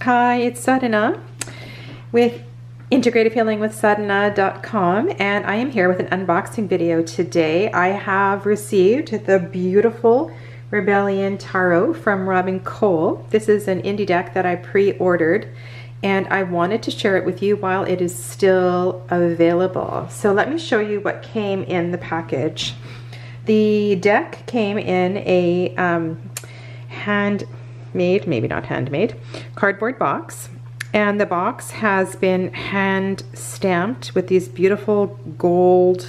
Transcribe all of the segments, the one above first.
Hi, it's Sadhana with integrativhealingwithsadhana.com, and I am here with an unboxing video today. I have received the beautiful Rebellion Tarot from Robin Cole. This is an indie deck that I pre-ordered, and I wanted to share it with you while it is still available. So let me show you what came in the package. The deck came in a handmade, maybe not handmade, cardboard box, and the box has been hand stamped with these beautiful gold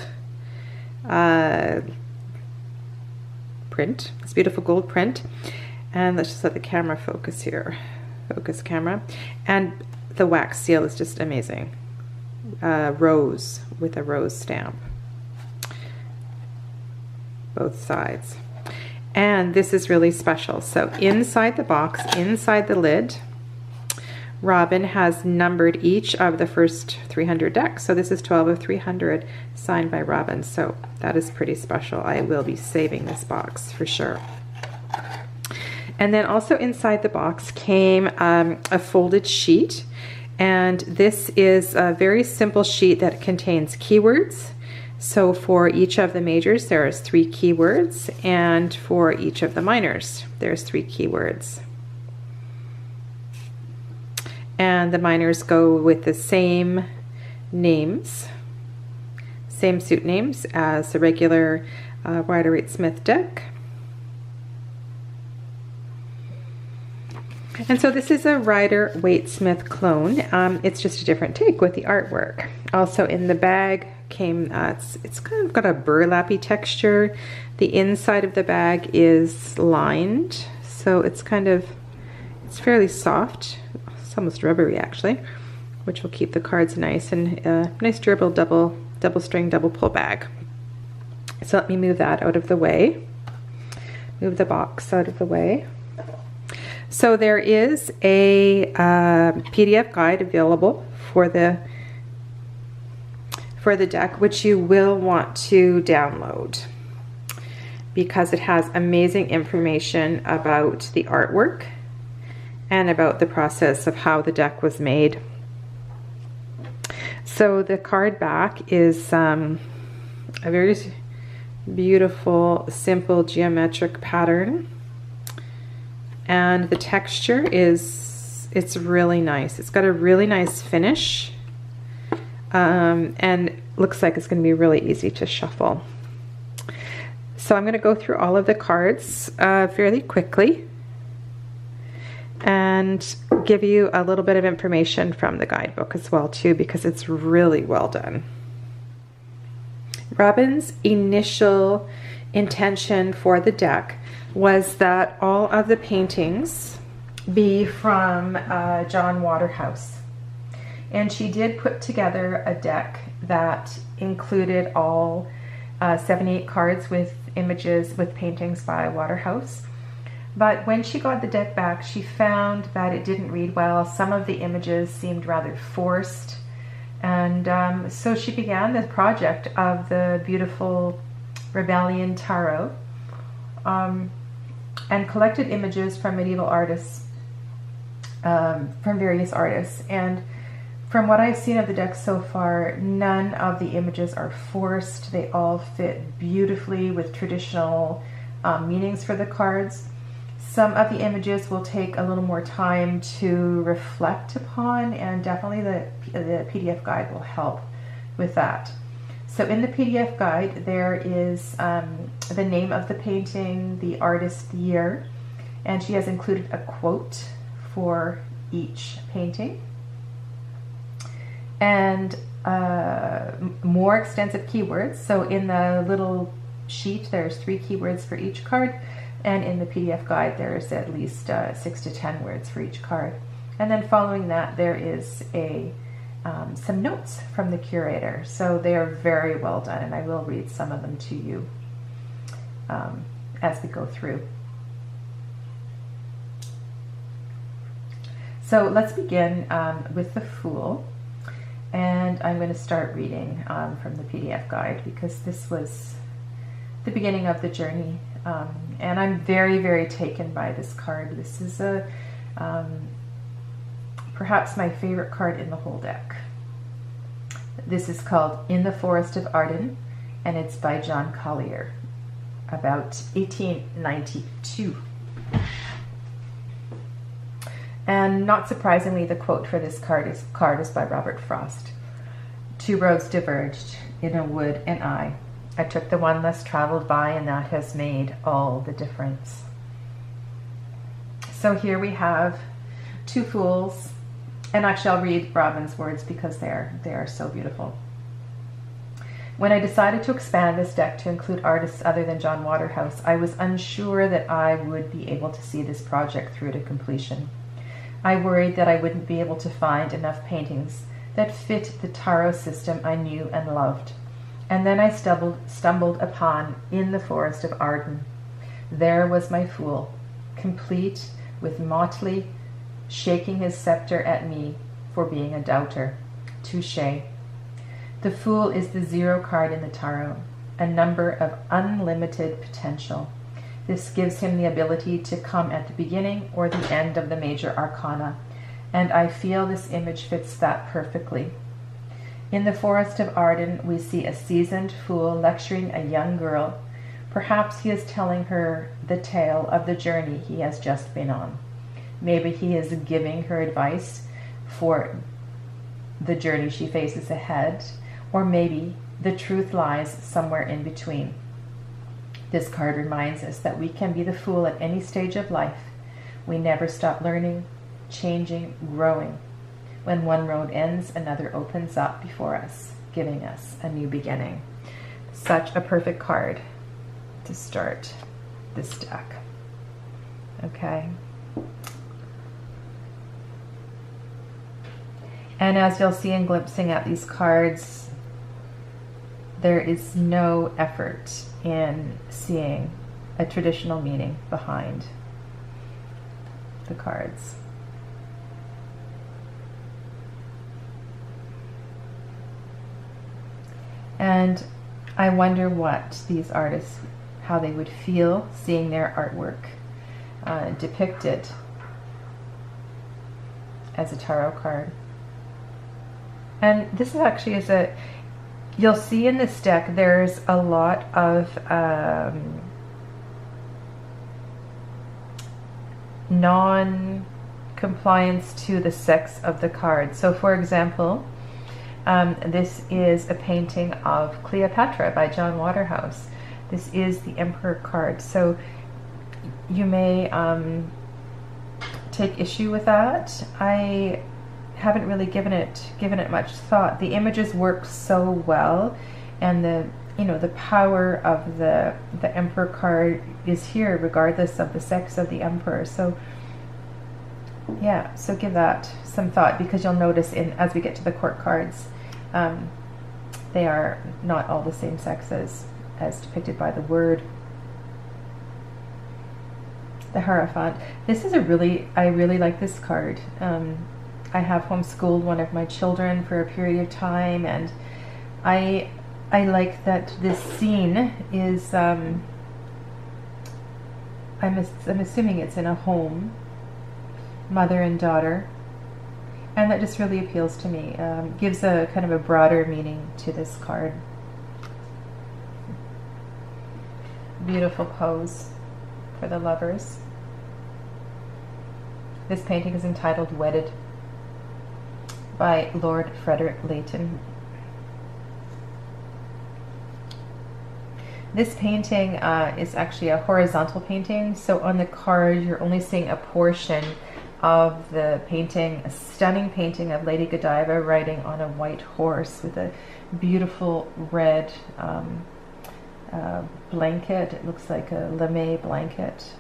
print, this beautiful gold print. And let's just let the camera focus here, focus camera, and the wax seal is just amazing. Rose with a rose stamp, both sides. And this is really special. So inside the box, inside the lid, Robin has numbered each of the first 300 decks. So this is 12 of 300 signed by Robin. So that is pretty special. I will be saving this box for sure. And then also inside the box came a folded sheet. And this is a very simple sheet that contains keywords. So for each of the majors, there's 3 keywords, and for each of the minors, there's 3 keywords. And the minors go with the same names, same suit names as the regular Rider-Waite-Smith deck. And so this is a Rider-Waite-Smith clone. It's just a different take with the artwork. Also in the bag came, it's kind of got a burlappy texture. The inside of the bag is lined, so it's fairly soft. It's almost rubbery actually, which will keep the cards nice, and nice durable double string, double pull bag. So let me move that out of the way. Move the box out of the way. So there is a PDF guide available for the deck, which you will want to download because it has amazing information about the artwork and about the process of how the deck was made. So the card back is a very beautiful, simple geometric pattern. And the texture it's really nice. It's got a really nice finish, and looks like it's going to be really easy to shuffle. So I'm going to go through all of the cards fairly quickly and give you a little bit of information from the guidebook as well too, because it's really well done. Robin's initial intention for the deck was that all of the paintings be from John Waterhouse. And she did put together a deck that included all 78 cards with images, with paintings by Waterhouse. But when she got the deck back, she found that it didn't read well. Some of the images seemed rather forced. And so she began the project of the beautiful Rebellion Tarot, and collected images from medieval artists, from various artists. And from what I've seen of the deck so far, none of the images are forced. They all fit beautifully with traditional meanings for the cards. Some of the images will take a little more time to reflect upon, and definitely the PDF guide will help with that. So in the PDF guide, there is the name of the painting, the artist, the year, and she has included a quote for each painting. And more extensive keywords. So in the little sheet, there's 3 keywords for each card, and in the PDF guide, there's at least 6 to 10 words for each card. And then following that, there is some notes from the curator. So they are very well done, and I will read some of them to you as we go through. So let's begin with the Fool, and I'm going to start reading from the PDF guide because this was the beginning of the journey, and I'm very, very taken by this card. This is a perhaps my favorite card in the whole deck. This is called In the Forest of Arden, and it's by John Collier, about 1892. And not surprisingly, the quote for this card is by Robert Frost. Two roads diverged in a wood, and I took the one less traveled by, and that has made all the difference. So here we have two fools, and actually I'll read Robin's words because they are so beautiful. When I decided to expand this deck to include artists other than John Waterhouse, I was unsure that I would be able to see this project through to completion. I worried that I wouldn't be able to find enough paintings that fit the tarot system I knew and loved. And then I stumbled upon In the Forest of Arden. There was my fool, complete with Motley shaking his scepter at me for being a doubter. Touché. The Fool is the 0 card in the tarot, a number of unlimited potential. This gives him the ability to come at the beginning or the end of the major arcana, and I feel this image fits that perfectly. In the Forest of Arden, we see a seasoned fool lecturing a young girl. Perhaps he is telling her the tale of the journey he has just been on. Maybe he is giving her advice for the journey she faces ahead, or maybe the truth lies somewhere in between. This card reminds us that we can be the fool at any stage of life. We never stop learning, changing, growing. When one road ends, another opens up before us, giving us a new beginning. Such a perfect card to start this deck. Okay. And as you'll see in glimpsing at these cards, there is no effort in seeing a traditional meaning behind the cards. And I wonder what these artists, how they would feel seeing their artwork depicted as a tarot card. And this is actually you'll see in this deck, there's a lot of non-compliance to the sex of the card. So for example, this is a painting of Cleopatra by John Waterhouse. This is the Emperor card. So you may take issue with that. I haven't really given it much thought. The images work so well, and the power of the Emperor card is here regardless of the sex of the Emperor. So yeah, so give that some thought, because you'll notice as we get to the court cards, they are not all the same sexes as depicted by the word. The Hierophant. This is I really like this card. I have homeschooled one of my children for a period of time, and I like that this scene is, I'm assuming it's in a home, mother and daughter, and that just really appeals to me. Gives a kind of a broader meaning to this card. Beautiful pose for the lovers. This painting is entitled Wedded by Lord Frederick Leighton. This painting is actually a horizontal painting, so on the card you're only seeing a portion of the painting, a stunning painting of Lady Godiva riding on a white horse with a beautiful red blanket. It looks like a lame blanket.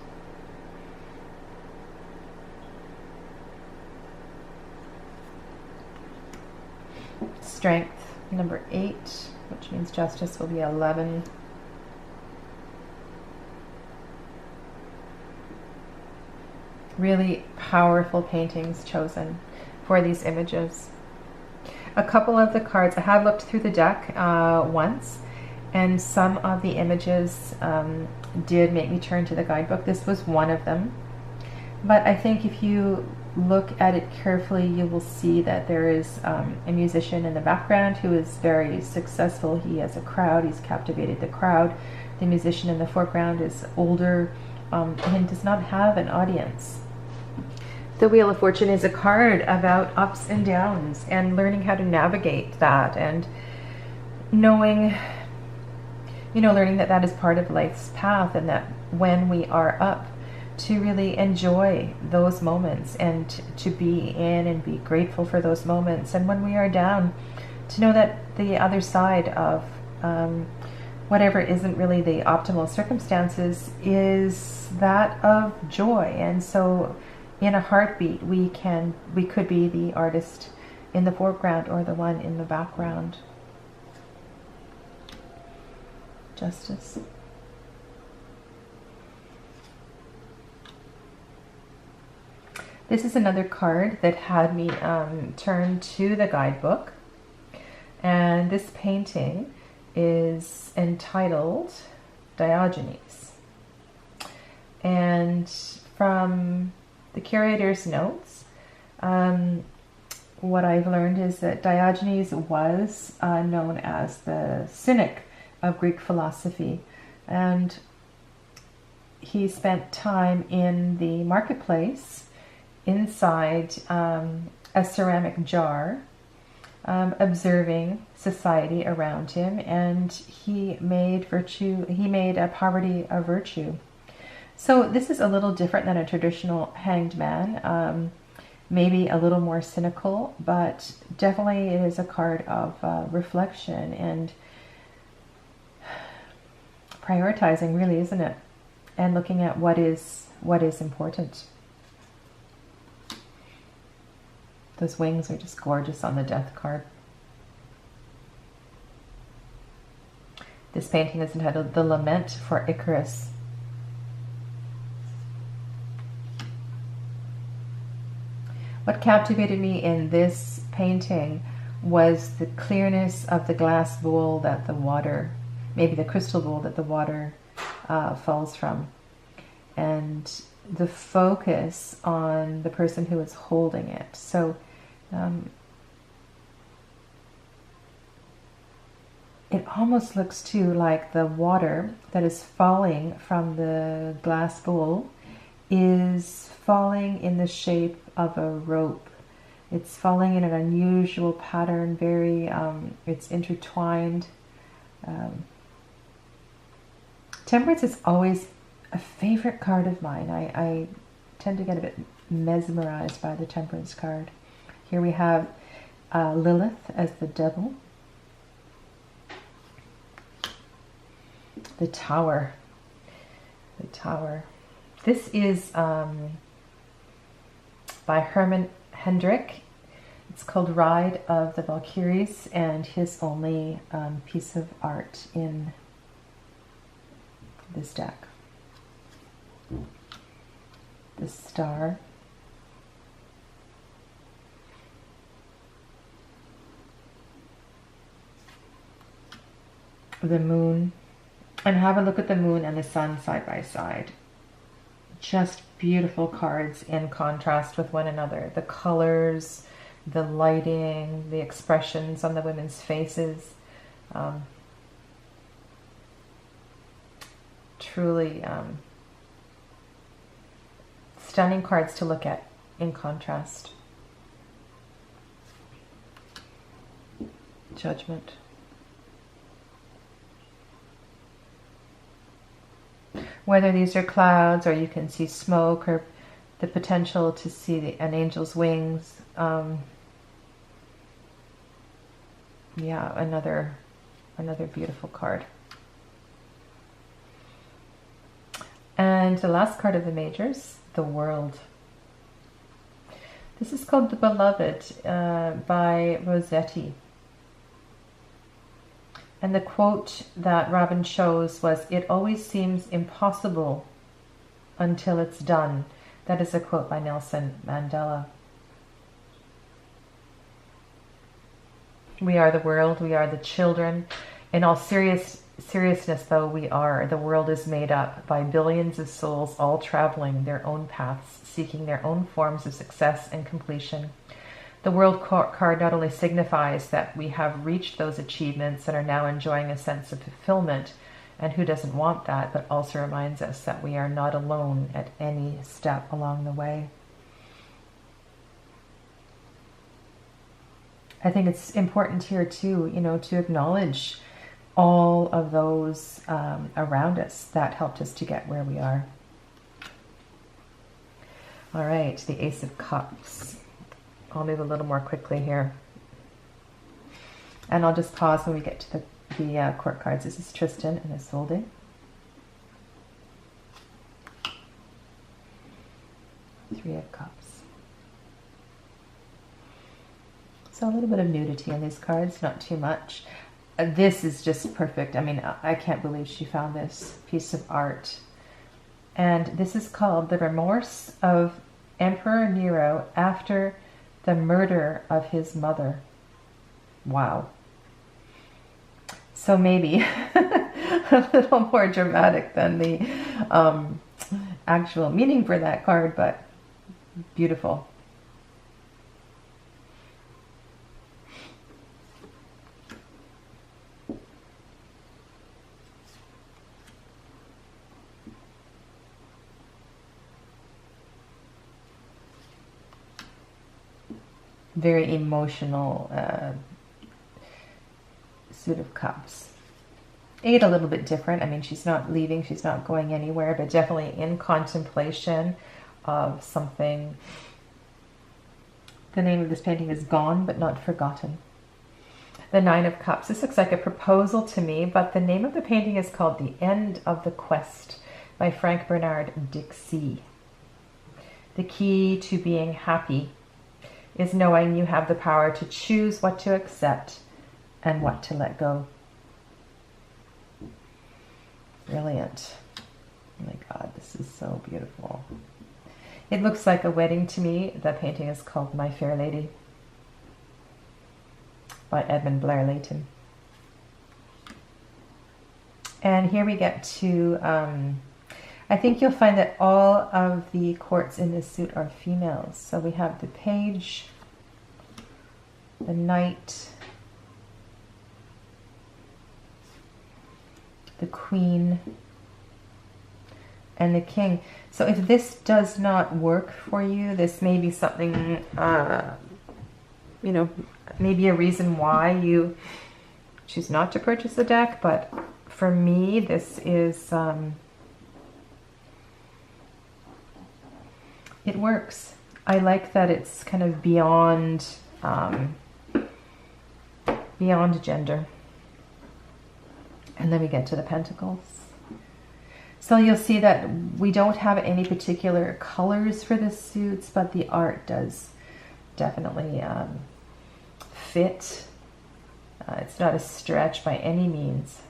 Strength, number 8, which means justice will be 11. Really powerful paintings chosen for these images. A couple of the cards, I have looked through the deck once, and some of the images did make me turn to the guidebook. This was one of them. But I think if you look at it carefully, you will see that there is a musician in the background who is very successful. He has a crowd, he's captivated the crowd. The musician in the foreground is older and does not have an audience. The Wheel of Fortune is a card about ups and downs and learning how to navigate that, and knowing, learning that that is part of life's path, and that when we are up, to really enjoy those moments and to be in and be grateful for those moments. And when we are down, to know that the other side of whatever isn't really the optimal circumstances is that of joy. And so in a heartbeat, we could be the artist in the foreground or the one in the background. Justice. This is another card that had me turn to the guidebook. And this painting is entitled Diogenes. And from the curator's notes, what I've learned is that Diogenes was known as the cynic of Greek philosophy. And he spent time in the marketplace inside a ceramic jar, observing society around him, and he made poverty a virtue. So this is a little different than a traditional hanged man, maybe a little more cynical, but definitely it is a card of reflection and prioritizing, really, isn't it? And looking at what is important. Those wings are just gorgeous on the death card. This painting is entitled The Lament for Icarus. What captivated me in this painting was the clearness of the glass bowl that the water, maybe the crystal bowl that the water falls from, and the focus on the person who is holding it. So it almost looks too like the water that is falling from the glass bowl is falling in the shape of a rope. It's falling in an unusual pattern, very, it's intertwined. Temperance is always a favorite card of mine. I tend to get a bit mesmerized by the Temperance card. Here we have Lilith as the devil. The Tower. The Tower. This is by Herman Hendrick. It's called Ride of the Valkyries, and his only piece of art in this deck. The Star. The Moon. And have a look at the Moon and the Sun side by side. Just beautiful cards in contrast with one another. The colors, the lighting, the expressions on the women's faces. Truly stunning cards to look at in contrast. Judgment. Whether these are clouds or you can see smoke, or the potential to see an angel's wings. Yeah, another beautiful card. And the last card of the majors, the World. This is called The Beloved by Rossetti. And the quote that Robin chose was, "It always seems impossible until it's done." That is a quote by Nelson Mandela. We are the world, we are the children. In all seriousness, seriousness though, we are. The world is made up by billions of souls, all traveling their own paths, seeking their own forms of success and completion. The world card not only signifies that we have reached those achievements and are now enjoying a sense of fulfillment, and who doesn't want that, but also reminds us that we are not alone at any step along the way. I think it's important here too, to acknowledge all of those around us that helped us to get where we are. All right, the Ace of Cups. I'll move a little more quickly here. And I'll just pause when we get to the court cards. This is Tristan and Isolde. Three of Cups. So a little bit of nudity in these cards, not too much. This is just perfect. I mean, I can't believe she found this piece of art. And this is called The Remorse of Emperor Nero After the Murder of His Mother. Wow. So maybe a little more dramatic than the actual meaning for that card, but beautiful. Very emotional Suit of Cups. 8 a little bit different. I mean, she's not leaving, she's not going anywhere, but definitely in contemplation of something. The name of this painting is Gone But Not Forgotten. The 9 of Cups. This looks like a proposal to me, but the name of the painting is called The End of the Quest by Frank Bernard Dixie. The key to being happy is knowing you have the power to choose what to accept and what to let go. Brilliant. Oh my God, this is so beautiful. It looks like a wedding to me. The painting is called My Fair Lady by Edmund Blair Layton. And here we get to, I think you'll find that all of the courts in this suit are females. So we have the Page, the Knight, the Queen, and the King. So if this does not work for you, this may be something, maybe a reason why you choose not to purchase the deck. But for me, this is, it works. I like that it's kind of beyond, beyond gender. And then we get to the Pentacles. So you'll see that we don't have any particular colors for the suits, but the art does definitely fit. It's not a stretch by any means.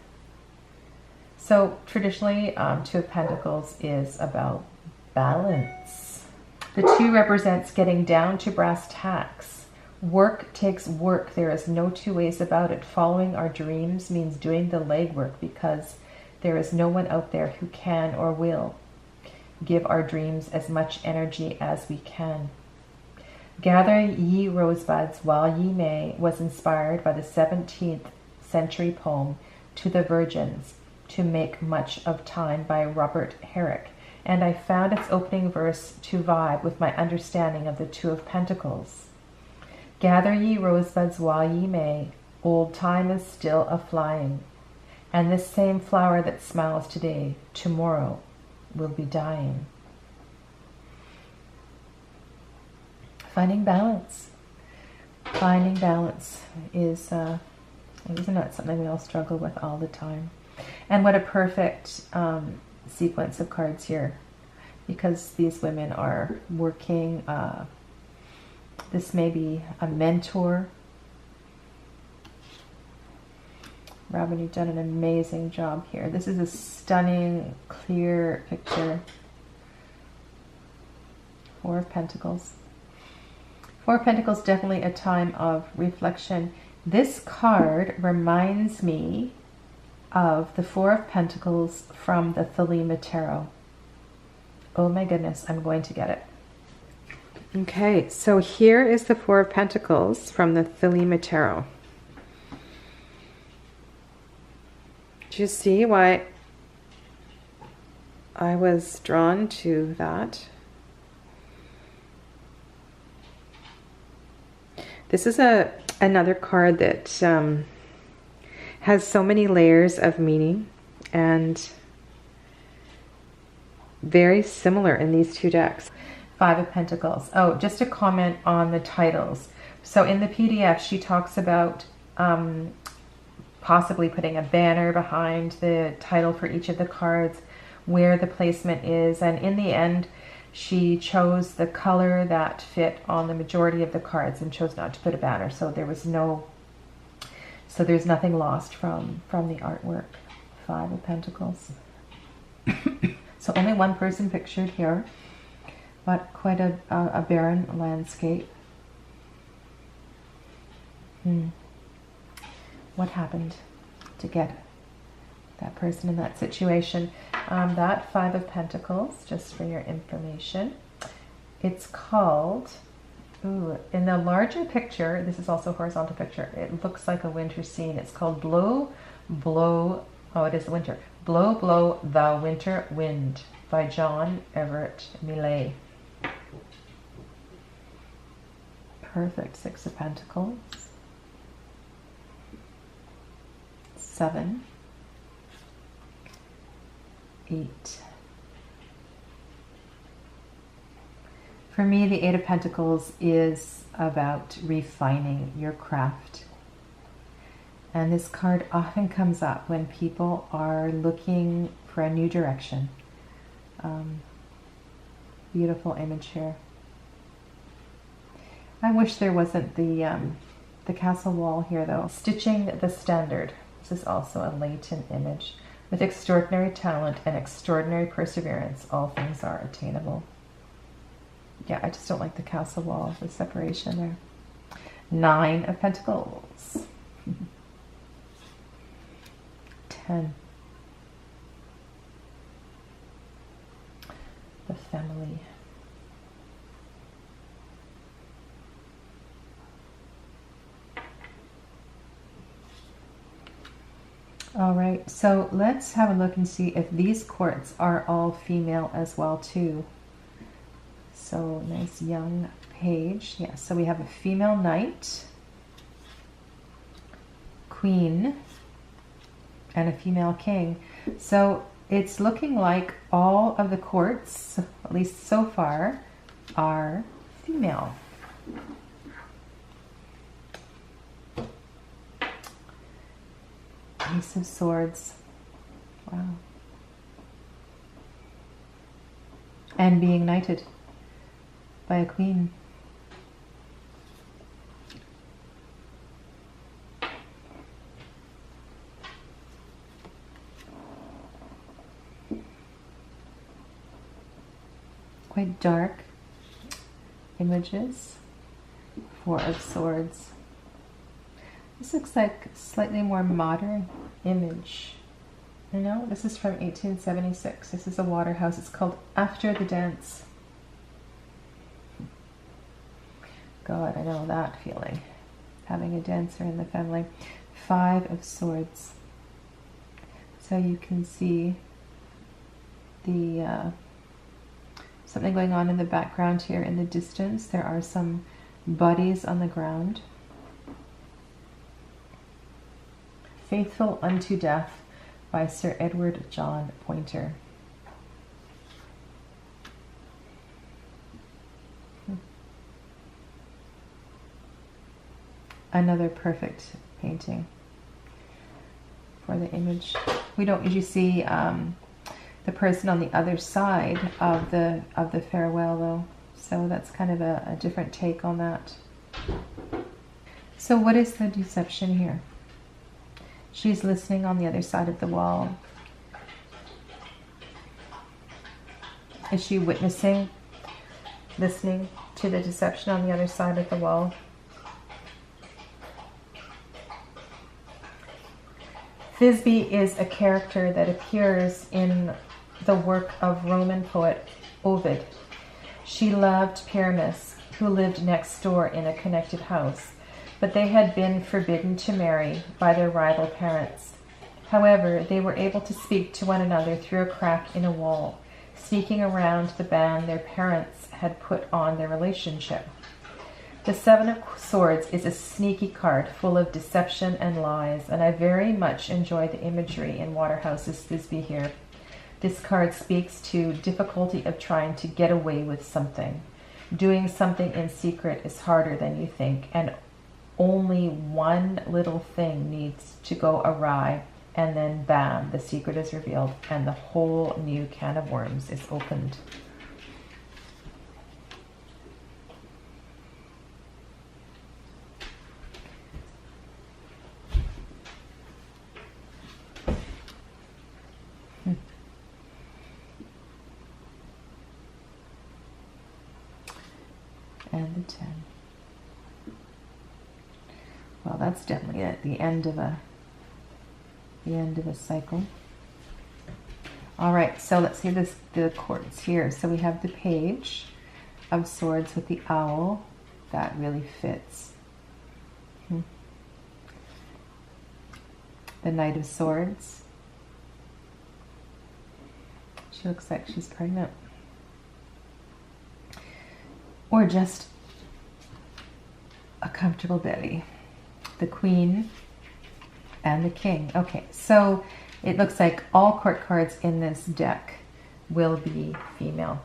So traditionally, Two of Pentacles is about balance. The 2 represents getting down to brass tacks. Work takes work. There is no two ways about it. Following our dreams means doing the legwork, because there is no one out there who can or will give our dreams as much energy as we can. Gather ye rosebuds while ye may was inspired by the 17th century poem To the Virgins, To Make Much of Time by Robert Herrick. And I found its opening verse to vibe with my understanding of the Two of Pentacles. Gather ye rosebuds while ye may, old time is still a-flying, and this same flower that smiles today, tomorrow will be dying. Finding balance. Finding balance is, isn't that something we all struggle with all the time? And what a perfect sequence of cards here, because these women are working. This may be a mentor. Robin, you've done an amazing job here. This is a stunning, clear picture. 4 of Pentacles. 4 of Pentacles, definitely a time of reflection. This card reminds me of the Four of Pentacles from the Thelema Tarot. Oh my goodness, I'm going to get it. Okay, so here is the Four of Pentacles from the Thelema Tarot. Do you see why I was drawn to that? This is another card that has so many layers of meaning and very similar in these two decks. Five of Pentacles. Oh, just a comment on the titles. So in the PDF, she talks about possibly putting a banner behind the title for each of the cards, where the placement is, and in the end, she chose the color that fit on the majority of the cards and chose not to put a banner. So there's nothing lost from the artwork. Five of Pentacles. So only one person pictured here, but quite a barren landscape. What happened to get that person in that situation? That Five of Pentacles, just for your information, it's called, in the larger picture, this is also a horizontal picture, it looks like a winter scene. It's called Blow, Blow, oh, it is the winter. Blow, Blow the Winter Wind by John Everett Millay. Perfect. Six of Pentacles. 7, 8. For me, the Eight of Pentacles is about refining your craft. And this card often comes up when people are looking for a new direction. Beautiful image here. I wish there wasn't the castle wall here though. Stitching the Standard. This is also a latent image. With extraordinary talent and extraordinary perseverance, all things are attainable. Yeah, I just don't like the castle wall, the separation there. 9 of Pentacles. 10. The Family. All right, so let's have a look and see if these courts are all female as well too. So nice young page. Yeah, so we have a female knight, queen, and a female king. So it's looking like all of the courts, at least so far, are female. Ace of Swords. Wow. And being knighted by a queen. Quite dark images. Four of Swords. This looks like a slightly more modern image. You know, this is from 1876. This is a water house. It's called After the Dance. God, I know that feeling. Having a dancer in the family. Five of Swords. So you can see the something going on in the background here in the distance. There are some bodies on the ground. Faithful Unto Death by Sir Edward John Poynter. Another perfect painting for the image. We don't usually see the person on the other side of the farewell though, so that's kind of a different take on that. So what is the deception here? She's listening on the other side of the wall. Is she witnessing, listening to the deception on the other side of the wall? Thisbe is a character that appears in the work of Roman poet Ovid. She loved Pyramus, who lived next door in a connected house, but they had been forbidden to marry by their rival parents. However, they were able to speak to one another through a crack in a wall, sneaking around the ban their parents had put on their relationship. The Seven of Swords is a sneaky card full of deception and lies, and I very much enjoy the imagery in Waterhouse's Thisbe here. This card speaks to difficulty of trying to get away with something. Doing something in secret is harder than you think, and only one little thing needs to go awry, and then bam, the secret is revealed, and the whole new can of worms is opened. And the 10. Well, that's definitely at the end of a cycle. All right, so let's see the chords here. So we have the Page of Swords with the owl. That really fits. The Knight of Swords. She looks like she's pregnant. Or just a comfortable belly. The Queen and the King. Okay, so it looks like all court cards in this deck will be female.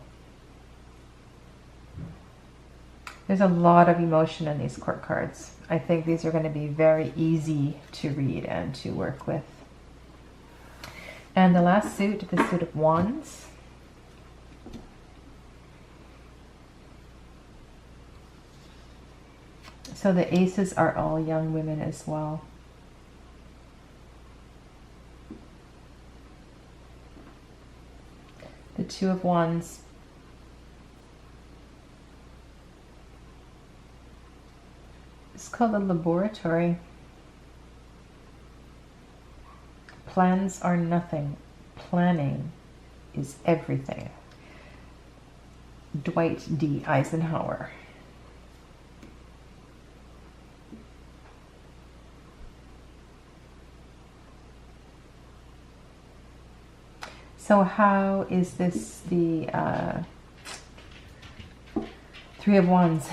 There's a lot of emotion in these court cards. I think these are going to be very easy to read and to work with. And the last suit, the suit of Wands. So the aces are all young women as well. The Two of Wands. It's called a laboratory. Plans are nothing. Planning is everything. Dwight D. Eisenhower. So how is this the Three of Wands?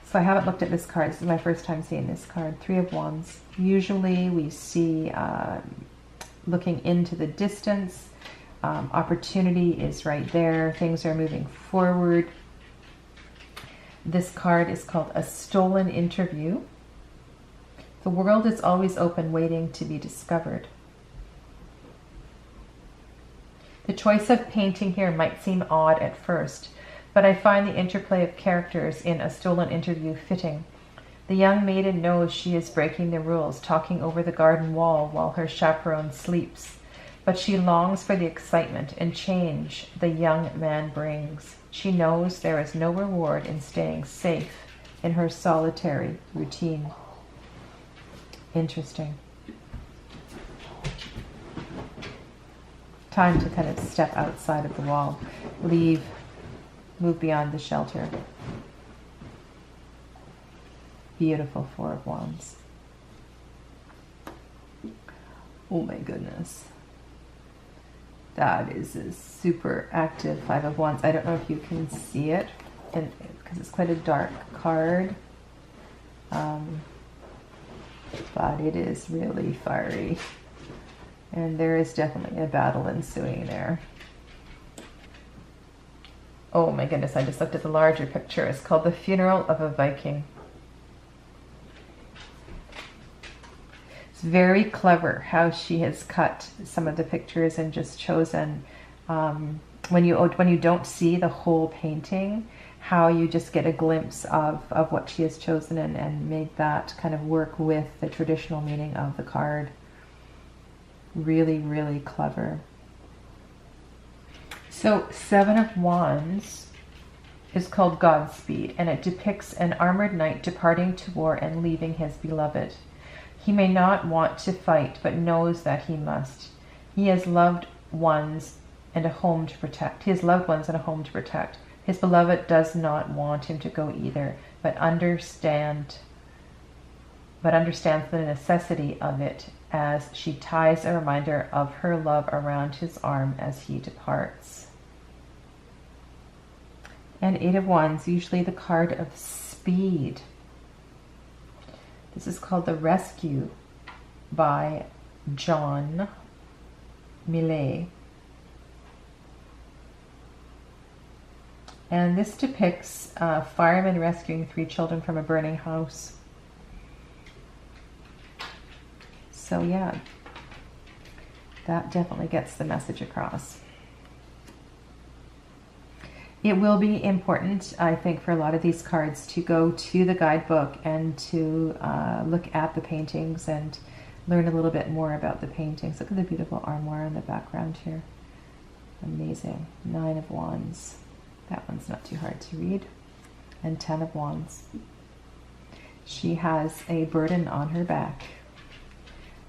So I haven't looked at this card. This is my first time seeing this card. Three of Wands. Usually we see looking into the distance. Opportunity is right there. Things are moving forward. This card is called A Stolen Interview. The world is always open, waiting to be discovered. The choice of painting here might seem odd at first, but I find the interplay of characters in A Stolen Interview fitting. The young maiden knows she is breaking the rules, talking over the garden wall while her chaperone sleeps, but she longs for the excitement and change the young man brings. She knows there is no reward in staying safe in her solitary routine. Interesting. Time to kind of step outside of the wall, leave, move beyond the shelter. Beautiful Four of Wands. Oh my goodness. That is a super active Five of Wands. I don't know if you can see it because it's quite a dark card. But it is really fiery. And there is definitely a battle ensuing there. Oh my goodness, I just looked at the larger picture. It's called The Funeral of a Viking. It's very clever how she has cut some of the pictures and just chosen, when you don't see the whole painting, how you just get a glimpse of what she has chosen and made that kind of work with the traditional meaning of the card. Really, really clever. So Seven of Wands is called Godspeed, and it depicts an armored knight departing to war and leaving his beloved. He may not want to fight, but knows that he must. He has loved ones and a home to protect. He has loved ones and a home to protect. His beloved does not want him to go either, but understands the necessity of it as she ties a reminder of her love around his arm as he departs. And Eight of Wands, usually the card of speed. This is called The Rescue by John Millet. And this depicts a fireman rescuing 3 children from a burning house. So yeah, that definitely gets the message across. It will be important, I think, for a lot of these cards to go to the guidebook and to look at the paintings and learn a little bit more about the paintings. Look at the beautiful armoire in the background here. Amazing. 9 of Wands. That one's not too hard to read. And 10 of Wands. She has a burden on her back.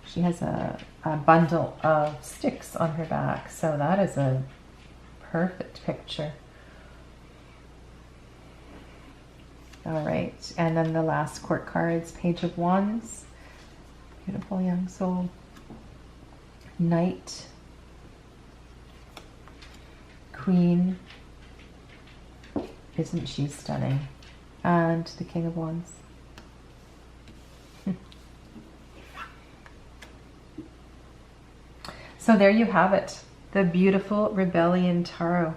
She has a bundle of sticks on her back. So that is a perfect picture. All right. And then the last court cards, Page of Wands. Beautiful young soul. Knight. Queen. Isn't she stunning? And the King of Wands. So there you have it. The beautiful Rebellion Tarot.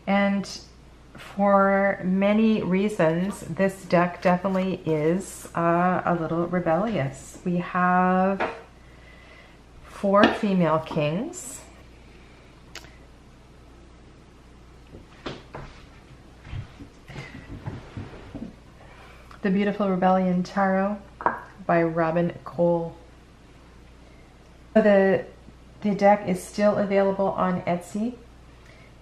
And for many reasons, this deck definitely is a little rebellious. We have 4 female kings. The Beautiful Rebellion Tarot by Robin Cole. The deck is still available on Etsy,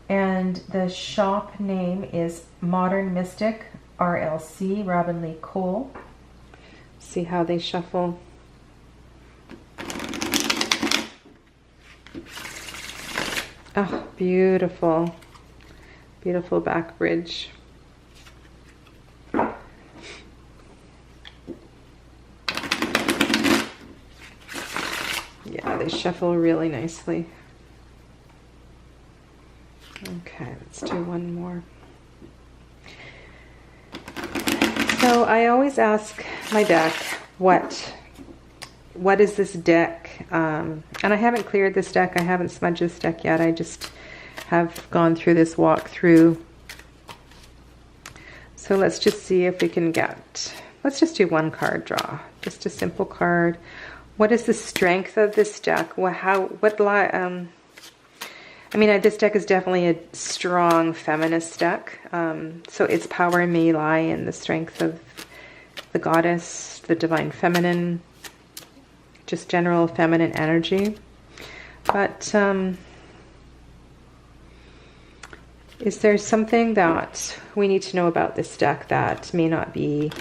and the shop name is Modern Mystic RLC, Robin Lee Cole. See how they shuffle. Oh, beautiful. Beautiful back bridge. Yeah, they shuffle really nicely. Okay, let's do one more. So I always ask my deck, what is this deck? And I haven't cleared this deck. I haven't smudged this deck yet. I just have gone through this walkthrough. So let's just see if we can get, let's just do one card draw. Just a simple card. What is the strength of this deck? I mean, this deck is definitely a strong feminist deck. So its power may lie in the strength of the goddess, the divine feminine, just general feminine energy. But is there something that we need to know about this deck that may not be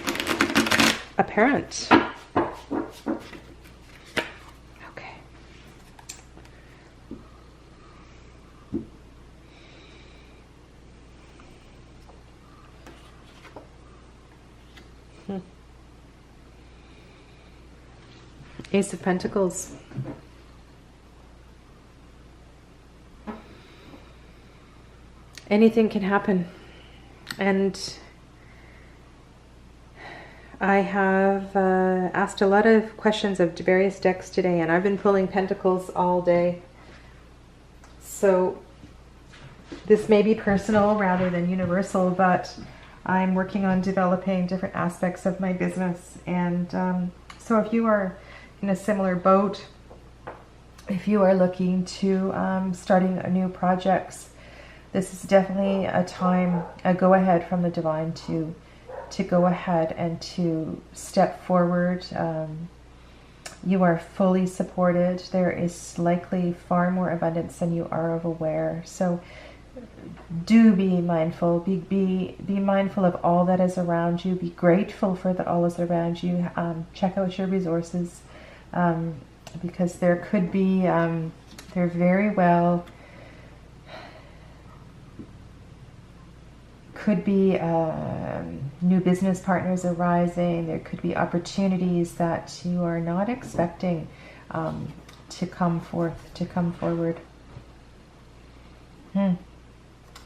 apparent? Ace of Pentacles. Anything can happen. And I have asked a lot of questions of various decks today, and I've been pulling Pentacles all day. So this may be personal rather than universal, but I'm working on developing different aspects of my business. And so if you are in a similar boat, if you are looking to starting new projects, this is definitely a time, a go-ahead from the divine to go ahead and to step forward. You are fully supported. There is likely far more abundance than you are aware. So do be mindful. Be mindful of all that is around you. Be grateful for that all is around you. Check out your resources, because there could be, there very well could be new business partners arising. There could be opportunities that you are not expecting to come forward.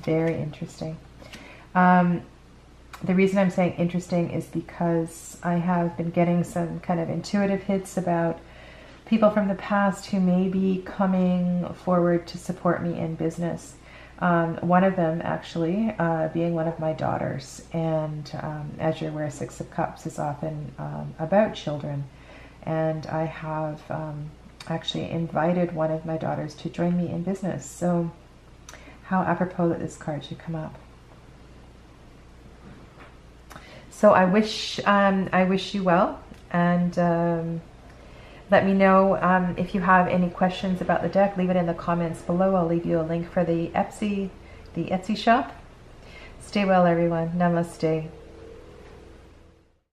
Very interesting. The reason I'm saying interesting is because I have been getting some kind of intuitive hits about people from the past who may be coming forward to support me in business. One of them actually being one of my daughters. And as you're aware, Six of Cups is often about children. And I have actually invited one of my daughters to join me in business. So how apropos that this card should come up. So I wish you well, and let me know if you have any questions about the deck. Leave it in the comments below. I'll leave you a link for the Etsy shop. Stay well, everyone. Namaste.